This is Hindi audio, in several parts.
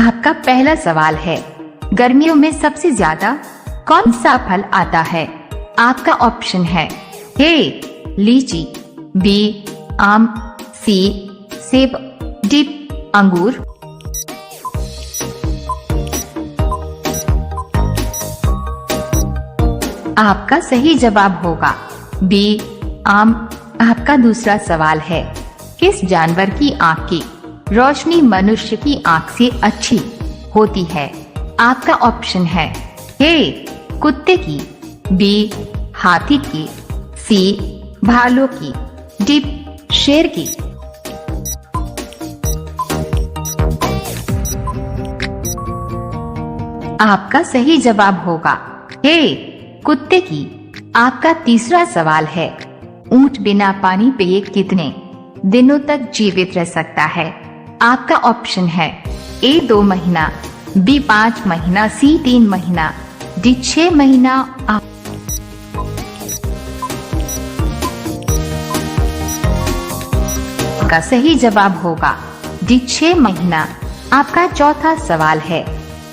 आपका पहला सवाल है, गर्मियों में सबसे ज्यादा कौन सा फल आता है? आपका ऑप्शन है ए लीची, बी आम, सी सेब, डी अंगूर। आपका सही जवाब होगा बी आम। आपका दूसरा सवाल है, किस जानवर की आँख की रोशनी मनुष्य की आँख से अच्छी होती है? आपका ऑप्शन है ए कुत्ते की, बी हाथी की, सी भालू की, डी शेर की। आपका सही जवाब होगा ए कुत्ते की। आपका तीसरा सवाल है, ऊंट बिना पानी पिए कितने दिनों तक जीवित रह सकता है? आपका ऑप्शन है ए 2 महीना, बी 5 महीना, सी 3 महीना, डी 6 महीना। आपका सही जवाब होगा डी 6 महीना। आपका चौथा सवाल है,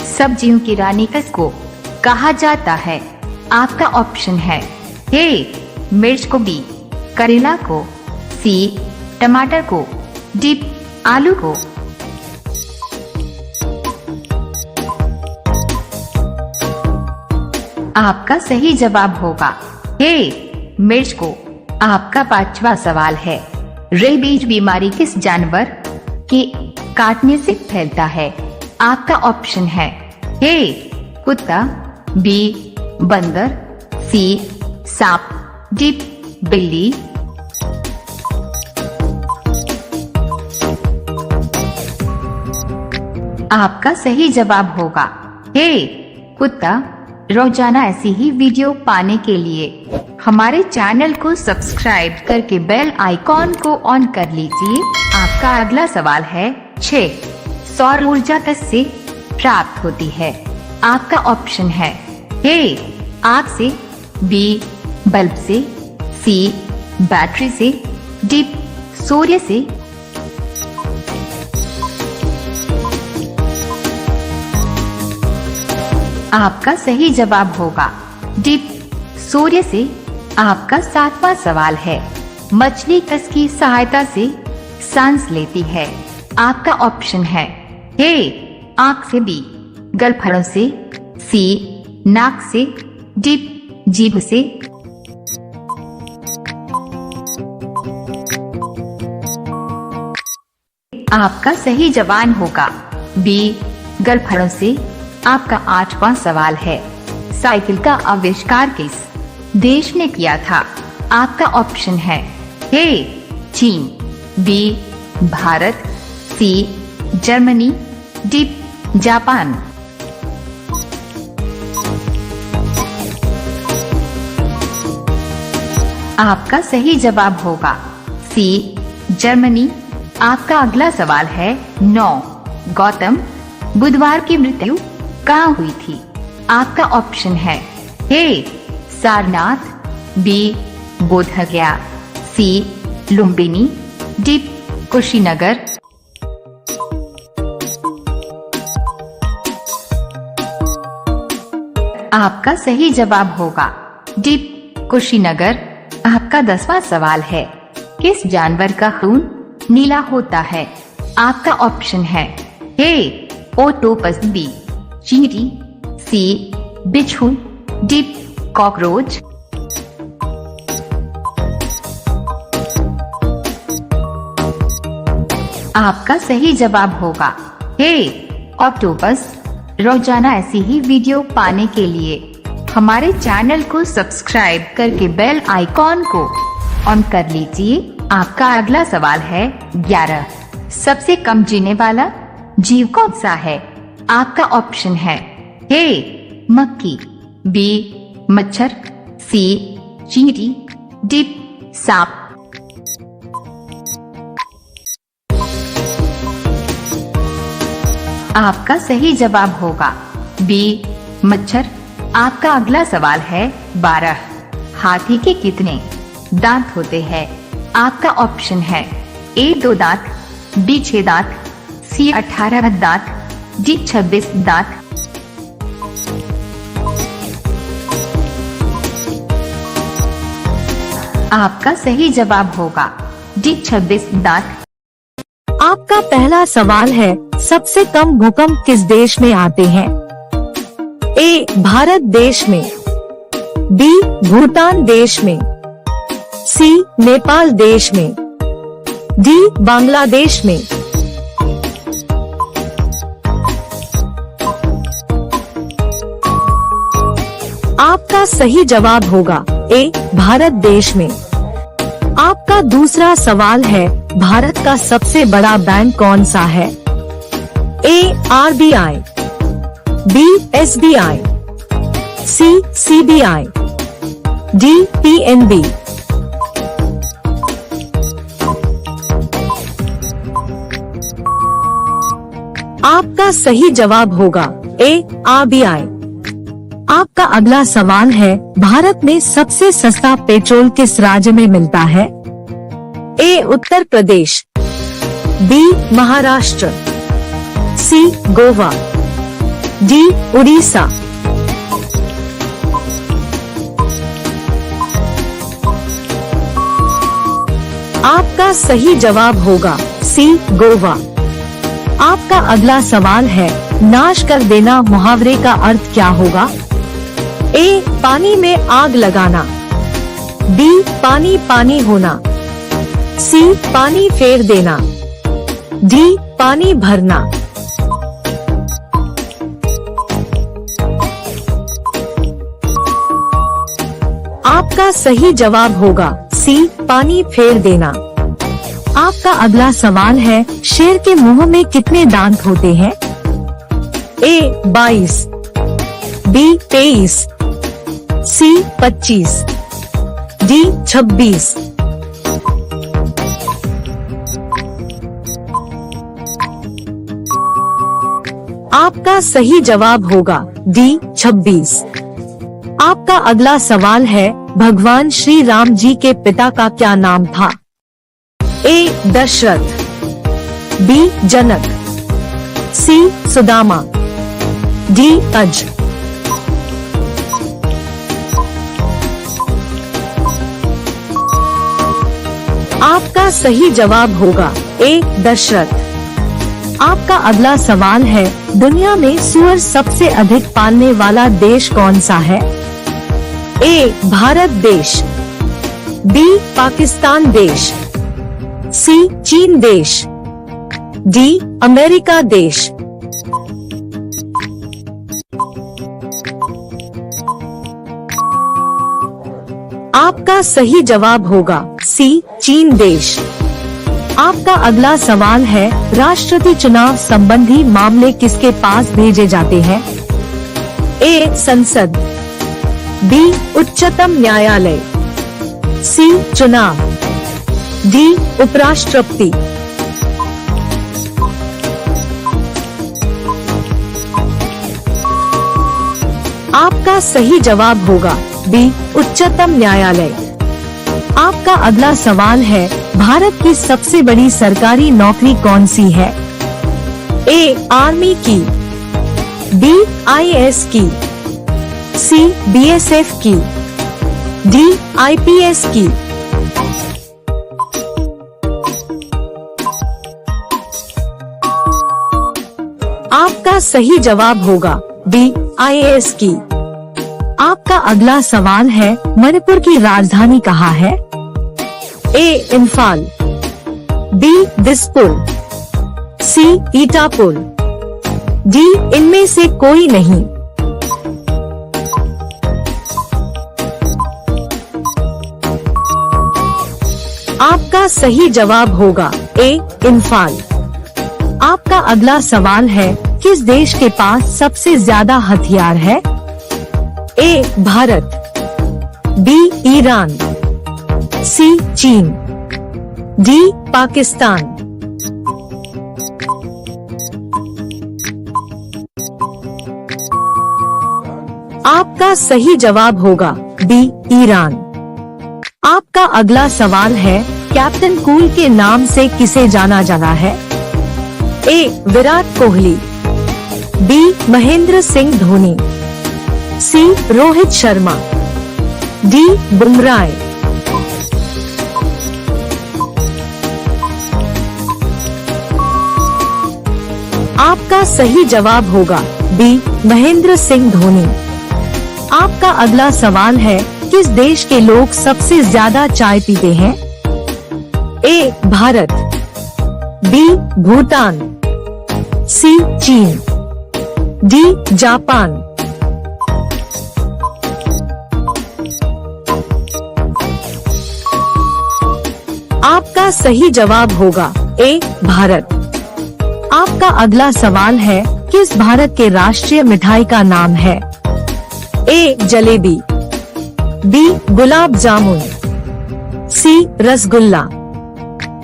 सब्जियों की रानी किसको कहा जाता है? आपका ऑप्शन है ए मिर्च को, बी करेला को, सी टमाटर को, डी आलू को। आपका सही जवाब होगा ए मिर्च को। आपका पांचवा सवाल है, रेबीज बीमारी किस जानवर के काटने से फैलता है? आपका ऑप्शन है ए कुत्ता, बी बंदर, सी सांप, डी बिल्ली। आपका सही जवाब होगा ए कुत्ता। रोजाना ऐसी ही वीडियो पाने के लिए हमारे चैनल को सब्सक्राइब करके बेल आइकॉन को ऑन कर लीजिए। आपका अगला सवाल है 6 सौर ऊर्जा किससे प्राप्त होती है? आपका ऑप्शन है ए आग से, बी बल्ब से, सी बैटरी से, डी सूर्य से। आपका सही जवाब होगा डी सूर्य से। आपका 7वां सवाल है, मछली किसकी सहायता से सांस लेती है? आपका ऑप्शन है ए आँख से, बी गलफड़ों से, सी नाक से, डी जीभ से। आपका सही जवाब होगा बी गलफड़ों से। आपका 8वां सवाल है, साइकिल का आविष्कार किस देश ने किया था? आपका ऑप्शन है ए चीन, B Bharat, C Germany, D Japan. आपका सही जवाब होगा सी जर्मनी। आपका अगला सवाल है 9 गौतम बुधवार की मृत्यु कहाँ हुई थी? आपका ऑप्शन है ए सारनाथ, बी बोधगया, सी लुम्बिनी, डी कुशीनगर। आपका सही जवाब होगा डी कुशीनगर। आपका 10वां सवाल है, किस जानवर का खून नीला होता है? आपका ऑप्शन है ए ओक्टोपस, बी चींटी, सी बिच्छू, डी कॉकरोच। आपका सही जवाब होगा ए ऑक्टोपस। रोजाना ऐसी ही वीडियो पाने के लिए हमारे चैनल को सब्सक्राइब करके बेल आइकॉन को ऑन कर लीजिए। आपका अगला सवाल है 11 सबसे कम जीने वाला जीव कौन सा है? आपका ऑप्शन है ए मक्खी, बी मच्छर, सी चींटी, डी सांप। आपका सही जवाब होगा बी मच्छर। आपका अगला सवाल है 12 हाथी के कितने दांत होते हैं? आपका ऑप्शन है ए 2 दांत, बी 6 दांत, सी 18 दांत, डी 26 दांत। आपका सही जवाब होगा डी 26 दांत। आपका पहला सवाल है, सबसे कम भूकंप किस देश में आते हैं? ए भारत देश में, बी भूटान देश में, सी नेपाल देश में, डी बांग्लादेश में। आपका सही जवाब होगा ए भारत देश में। आपका दूसरा सवाल है, भारत का सबसे बड़ा बैंक कौन सा है? ए आरबीआई, बी एसबीआई, सी सीबीआई, डी पीएनबी। आपका सही जवाब होगा ए आरबीआई। आपका अगला सवाल है, भारत में सबसे सस्ता पेट्रोल किस राज्य में मिलता है? ए उत्तर प्रदेश, बी महाराष्ट्र, सी गोवा, डी उड़ीसा। आपका सही जवाब होगा सी गोवा। आपका अगला सवाल है, नाश कर देना मुहावरे का अर्थ क्या होगा? ए पानी में आग लगाना, बी पानी पानी होना, सी पानी फेर देना, डी पानी भरना। आपका सही जवाब होगा सी पानी फेर देना। आपका अगला सवाल है, शेर के मुंह में कितने दांत होते हैं? ए 22, बी 23, सी 25, डी 26। आपका सही जवाब होगा डी 26। आपका अगला सवाल है, भगवान श्री राम जी के पिता का क्या नाम था? ए दशरथ, बी जनक, सी सुदामा, डी अज। आपका सही जवाब होगा ए दशरथ। आपका अगला सवाल है, दुनिया में सूअर सबसे अधिक पालने वाला देश कौन सा है? ए भारत देश, बी पाकिस्तान देश, सी चीन देश, डी अमेरिका देश। आपका सही जवाब होगा सी चीन देश। आपका अगला सवाल है, राष्ट्रपति चुनाव संबंधी मामले किसके पास भेजे जाते हैं? ए संसद, बी उच्चतम न्यायालय, सी चुनाव, डी उपराष्ट्रपति। आपका सही जवाब होगा बी उच्चतम न्यायालय। आपका अगला सवाल है, भारत की सबसे बड़ी सरकारी नौकरी कौन सी है? ए आर्मी की, बी आईएएस की, सी बीएसएफ की, डी आईपीएस की। आपका सही जवाब होगा बी आईएएस की। आपका अगला सवाल है, मणिपुर की राजधानी कहाँ है? ए इम्फाल, बी दिसपुर, सी ईटापुर, डी इनमें से कोई नहीं। आपका सही जवाब होगा ए इम्फाल। आपका अगला सवाल है, किस देश के पास सबसे ज्यादा हथियार है? ए भारत, बी ईरान, सी चीन, डी पाकिस्तान। आपका सही जवाब होगा बी ईरान। आपका अगला सवाल है, कैप्टन कूल के नाम से किसे जाना जाता है? ए विराट कोहली, बी महेंद्र सिंह धोनी, सी रोहित शर्मा, डी बुमराह। आपका सही जवाब होगा बी महेंद्र सिंह धोनी। आपका अगला सवाल है, किस देश के लोग सबसे ज्यादा चाय पीते हैं? ए भारत, बी भूटान, सी चीन, डी जापान। आपका सही जवाब होगा ए भारत। आपका अगला सवाल है, किस भारत के राष्ट्रीय मिठाई का नाम है? ए जलेबी, बी गुलाब जामुन, सी रसगुल्ला,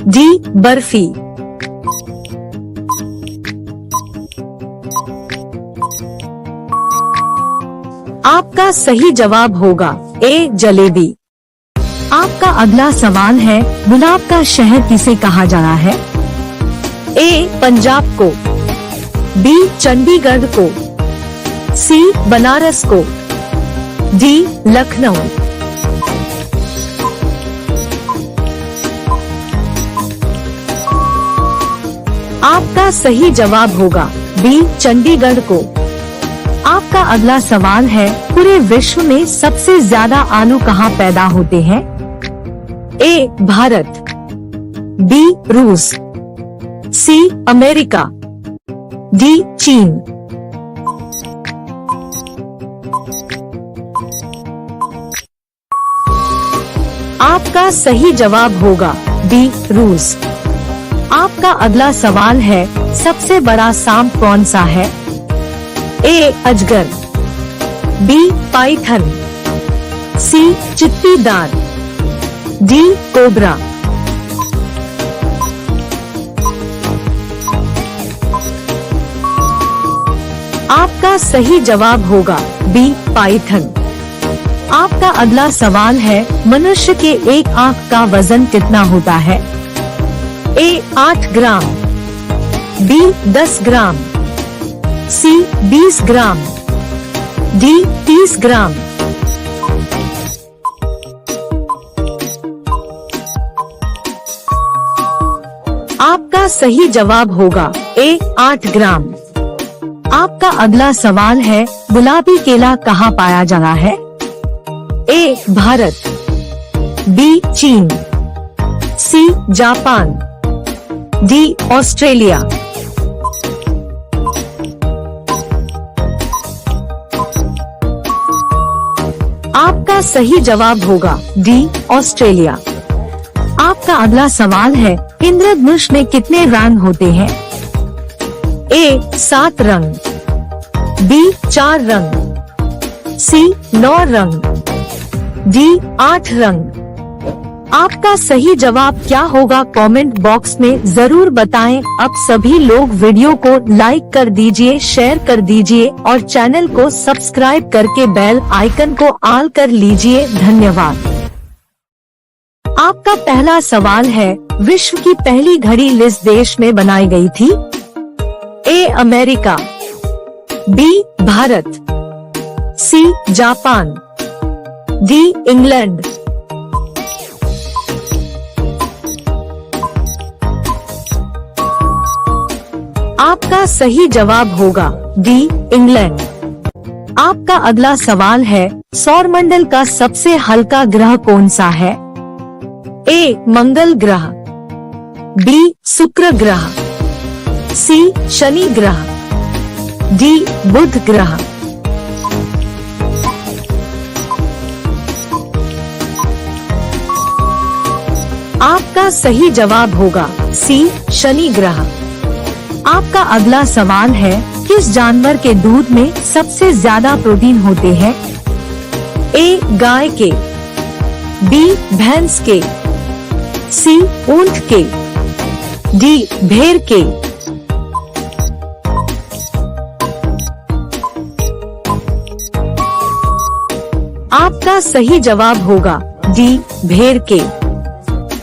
डी बर्फी। आपका सही जवाब होगा ए जलेबी। आपका अगला सवाल है, गुलाब का शहर किसे कहा जाता है? ए पंजाब को, बी चंडीगढ़ को, सी बनारस को, डी लखनऊ। आपका सही जवाब होगा बी चंडीगढ़ को। आपका अगला सवाल है, पूरे विश्व में सबसे ज्यादा आलू कहाँ पैदा होते हैं? ए भारत, बी रूस, सी अमेरिका, डी चीन। आपका सही जवाब होगा बी रूस। आपका अगला सवाल है, सबसे बड़ा सांप कौन सा है? ए अजगर, बी पाइथन, सी चित्तीदार, डी कोबरा। आपका सही जवाब होगा बी पाइथन। आपका अगला सवाल है, मनुष्य के एक आंख का वजन कितना होता है? ए 8 ग्राम, बी 10 ग्राम, सी 20 ग्राम, डी 30 ग्राम। आपका सही जवाब होगा ए 8 ग्राम। आपका अगला सवाल है, गुलाबी केला कहाँ पाया जाता है? ए भारत, बी चीन, सी जापान, डी ऑस्ट्रेलिया। आपका सही जवाब होगा डी ऑस्ट्रेलिया। आपका अगला सवाल है, इंद्रधनुष में कितने रंग होते हैं? ए 7 रंग, बी 4 रंग, सी 9 रंग, डी 8 रंग। आपका सही जवाब क्या होगा? कमेंट बॉक्स में जरूर बताएं। अब सभी लोग वीडियो को लाइक कर दीजिए, शेयर कर दीजिए और चैनल को सब्सक्राइब करके बेल आइकन को ऑल कर लीजिए। धन्यवाद। आपका पहला सवाल है, विश्व की पहली घड़ी किस देश में बनाई गई थी? A America, B Bharat, C Japan, D England. आपका सही जवाब होगा डी इंग्लैंड। आपका अगला सवाल है, सौरमंडल का सबसे हल्का ग्रह कौन सा है? ए मंगल ग्रह, बी शुक्र ग्रह, सी शनि ग्रह, डी बुध ग्रह। आपका सही जवाब होगा सी शनि ग्रह। आपका अगला सवाल है, किस जानवर के दूध में सबसे ज्यादा प्रोटीन होते हैं? ए गाय के, बी भैंस के, सी ऊंट के, डी भेड़ के। आपका सही जवाब होगा डी भेड़ के।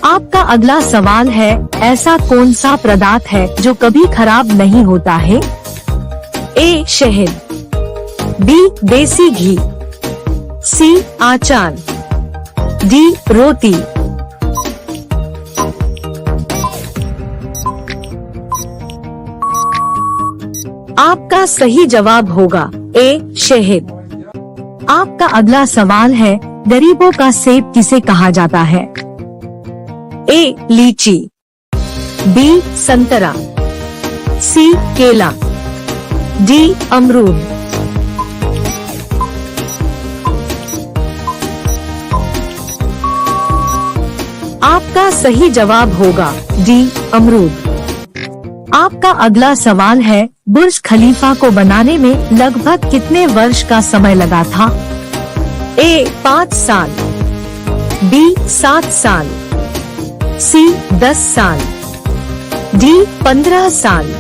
आपका अगला सवाल है, ऐसा कौन सा पदार्थ है जो कभी खराब नहीं होता है? ए शहद, बी देसी घी, सी आचार, डी रोटी। आपका सही जवाब होगा ए शहद। आपका अगला सवाल है, गरीबों का सेब किसे कहा जाता है? ए लीची, बी संतरा, सी केला, डी अमरूद। आपका सही जवाब होगा डी अमरूद। आपका अगला सवाल है, बुर्ज खलीफा को बनाने में लगभग कितने वर्ष का समय लगा था? ए 5 साल, बी 7 साल, सी 10 साल, डी 15 साल।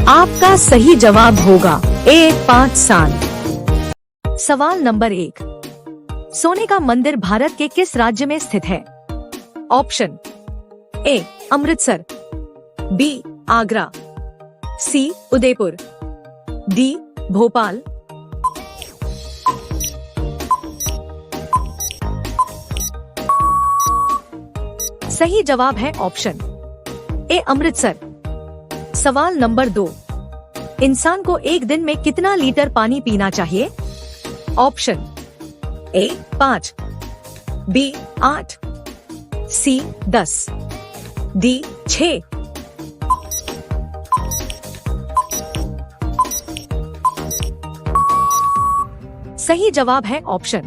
आपका सही जवाब होगा ए 5 साल। सवाल नंबर 1, सोने का मंदिर भारत के किस राज्य में स्थित है? Option A Amritsar, B Agra, C Udaipur, D Bhopal. सही जवाब है ऑप्शन ए अमृतसर। सवाल नंबर 2, इंसान को एक दिन में कितना लीटर पानी पीना चाहिए? Option A 5, B 8, C 10, D 6। सही जवाब है ऑप्शन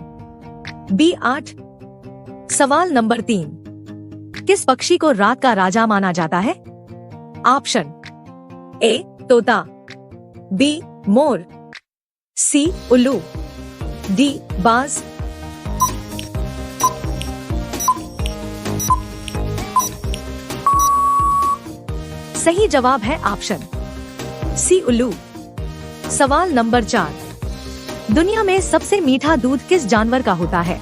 बी 8। सवाल नंबर 3, किस पक्षी को रात का राजा माना जाता है? ऑप्शन ए तोता, बी मोर, सी उल्लू, डी बाज। सही जवाब है ऑप्शन सी उल्लू। सवाल नंबर 4, दुनिया में सबसे मीठा दूध किस जानवर का होता है?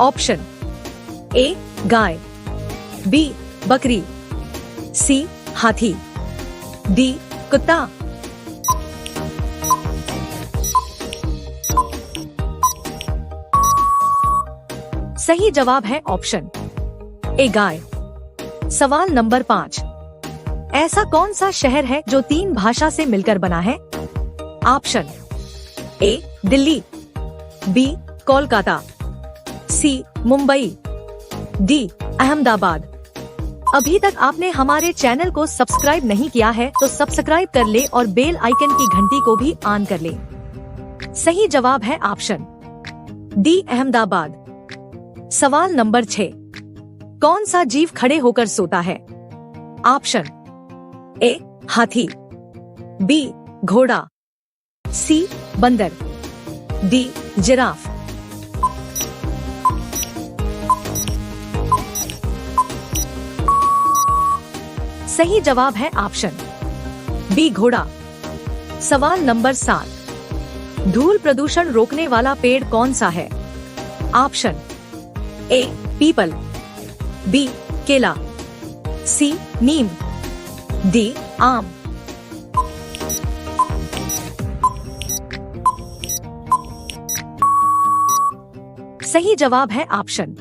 ऑप्शन ए गाय, बी बकरी, सी हाथी, डी कुत्ता। सही जवाब है ऑप्शन ए गाय। सवाल नंबर 5, ऐसा कौन सा शहर है जो 3 भाषा से मिलकर बना है? Option A Delhi, B Kolkata, C Mumbai, D Ahmedabad. अभी तक आपने हमारे चैनल को सब्सक्राइब नहीं किया है तो सब्सक्राइब कर ले और बेल आइकन की घंटी को भी ऑन कर ले। सही जवाब है ऑप्शन डी अहमदाबाद। सवाल नंबर 6, कौन सा जीव खड़े होकर सोता है? ऑप्शन ए हाथी, बी घोड़ा, सी बंदर, डी जिराफ। सही जवाब है ऑप्शन बी घोड़ा। सवाल नंबर 7, धूल प्रदूषण रोकने वाला पेड़ कौन सा है? ऑप्शन ए पीपल, बी केला, सी नीम, डी आम। सही जवाब है ऑप्शन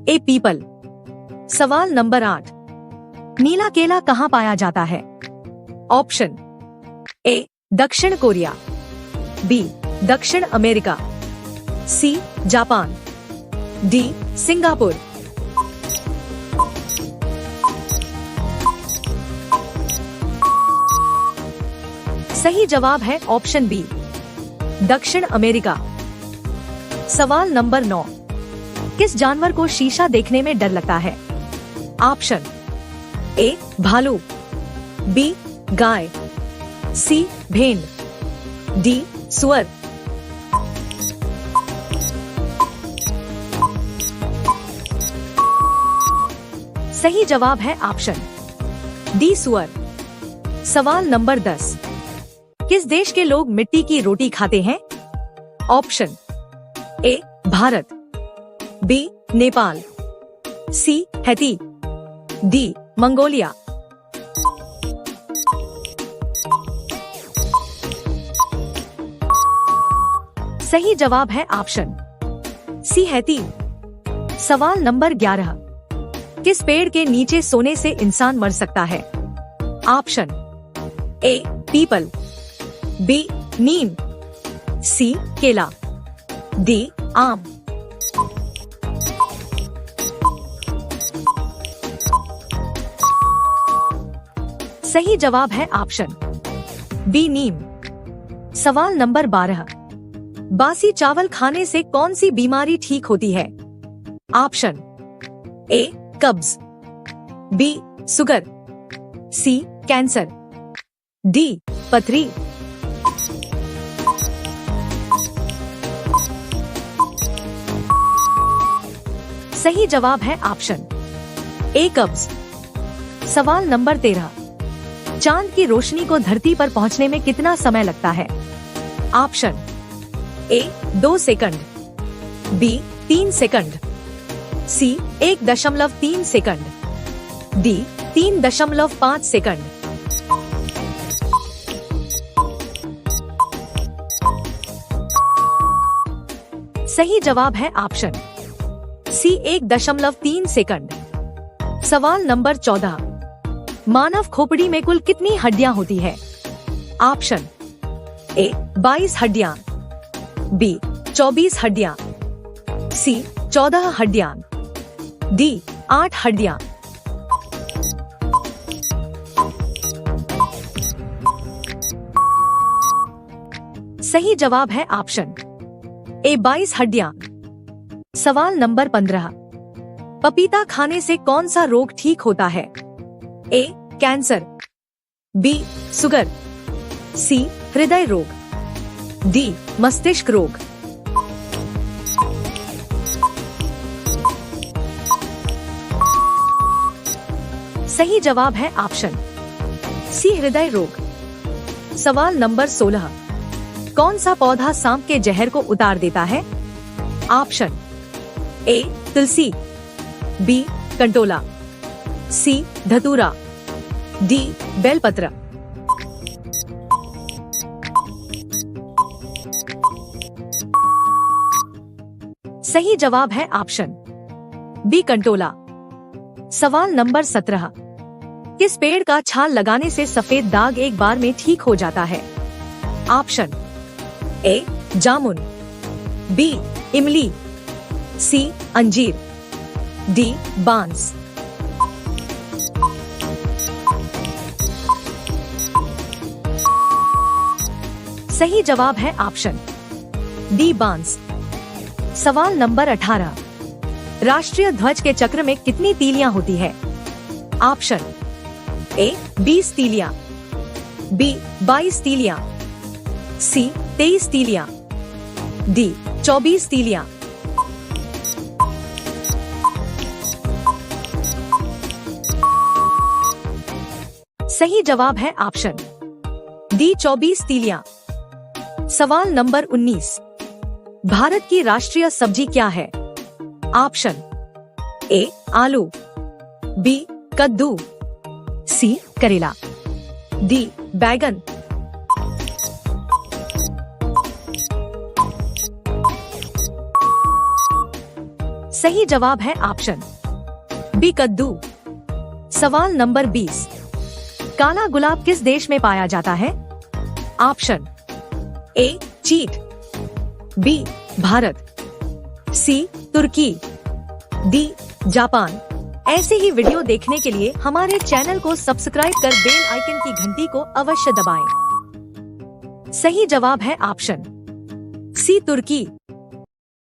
ए पीपल। सवाल नंबर 8, नीला केला कहाँ पाया जाता है? ऑप्शन ए दक्षिण कोरिया, बी दक्षिण America, C Japan, D Singapore. सही जवाब है ऑप्शन बी दक्षिण अमेरिका। सवाल नंबर 9, किस जानवर को शीशा देखने में डर लगता है? ऑप्शन ए भालू, बी गाय, सी भेड़, डी सुअर। सही जवाब है ऑप्शन डी सुअर। सवाल नंबर 10, किस देश के लोग मिट्टी की रोटी खाते हैं? Option A Bharat, B Nepal, C Haiti, D Mongolia. सही जवाब है ऑप्शन सी हैती। सवाल नंबर 11, किस पेड़ के नीचे सोने से इंसान मर सकता है? ऑप्शन ए पीपल, बी नीम, सी केला, डी आम। सही जवाब है ऑप्शन बी नीम। सवाल नंबर 12, बासी चावल खाने से कौन सी बीमारी ठीक होती है? ऑप्शन ए कब्ज, बी शुगर, सी कैंसर, डी पथरी। सही जवाब है ऑप्शन ए कब्ज। सवाल नंबर 13, चांद की रोशनी को धरती पर पहुंचने में कितना समय लगता है? Option A 2 second, B 3 second, C 1.3 second, D 3.5 second. सही जवाब है ऑप्शन सी 1.3 सेकंड। सवाल नंबर 14, मानव खोपड़ी में कुल कितनी हड्डियां होती है? ऑप्शन ए 22 हड्डियां, बी 24 हड्डियां, सी 14 हड्डियां, डी 8 हड्डियां। सही जवाब है ऑप्शन ए 22 हड्डियां। सवाल नंबर 15, पपीता खाने से कौन सा रोग ठीक होता है? ए कैंसर, बी शुगर, सी हृदय रोग, डी मस्तिष्क रोग। सही जवाब है ऑप्शन सी हृदय रोग। सवाल नंबर 16, कौन सा पौधा सांप के जहर को उतार देता है? ऑप्शन ए तुलसी, बी कंटोला, सी धतूरा, डी बेलपत्र। सही जवाब है ऑप्शन बी कंटोला। सवाल नंबर 17, किस पेड़ का छाल लगाने से सफेद दाग एक बार में ठीक हो जाता है? ऑप्शन ए जामुन, बी इमली, सी अंजीर, डी बांस। सही जवाब है ऑप्शन डी बांस। सवाल नंबर 18, राष्ट्रीय ध्वज के चक्र में कितनी तीलियां होती है? ऑप्शन ए 20 तीलियां, बी 22 तीलियां, सी 23 तीलियां, डी 24 तीलियां। सही जवाब है ऑप्शन डी 24 तीलियां। सवाल नंबर 19, भारत की राष्ट्रीय सब्जी क्या है? ऑप्शन ए आलू, बी कद्दू, सी करेला, डी बैगन। सही जवाब है ऑप्शन बी कद्दू। सवाल नंबर 20, काला गुलाब किस देश में पाया जाता है? ऑप्शन ए चीन, बी भारत, सी तुर्की, डी जापान। ऐसे ही वीडियो देखने के लिए हमारे चैनल को सब्सक्राइब कर बेल आइकन की घंटी को अवश्य दबाएं। सही जवाब है ऑप्शन सी तुर्की।